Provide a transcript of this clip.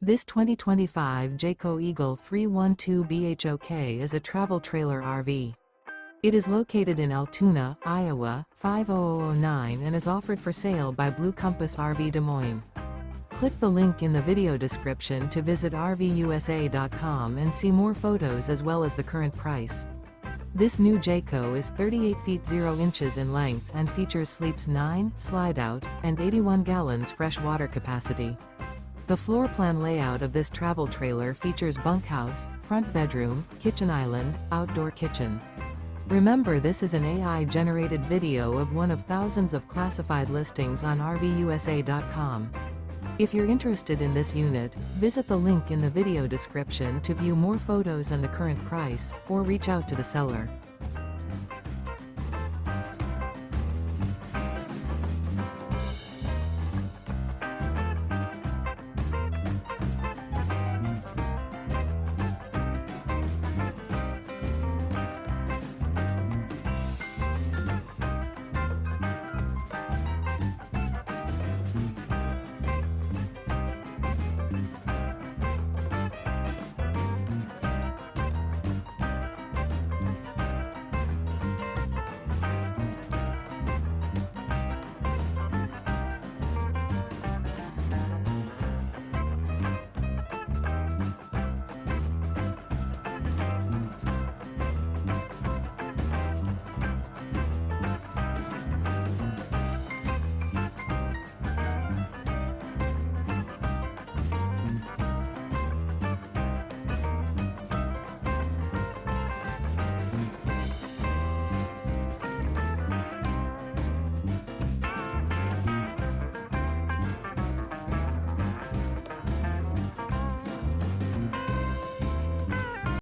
This 2025 Jayco Eagle 312 BHOK is a travel trailer RV. It is located in Altoona, Iowa, 50009 and is offered for sale by Blue Compass RV Des Moines. Click the link in the video description to visit RVUSA.com and see more photos as well as the current price. This new Jayco is 38 feet 0 inches in length and features sleeps 9, slide-out, and 81 gallons fresh water capacity. The floor plan layout of this travel trailer features bunkhouse, front bedroom, kitchen island, outdoor kitchen. Remember, this is an AI-generated video of one of thousands of classified listings on RVUSA.com. If you're interested in this unit, visit the link in the video description to view more photos and the current price, or reach out to the seller.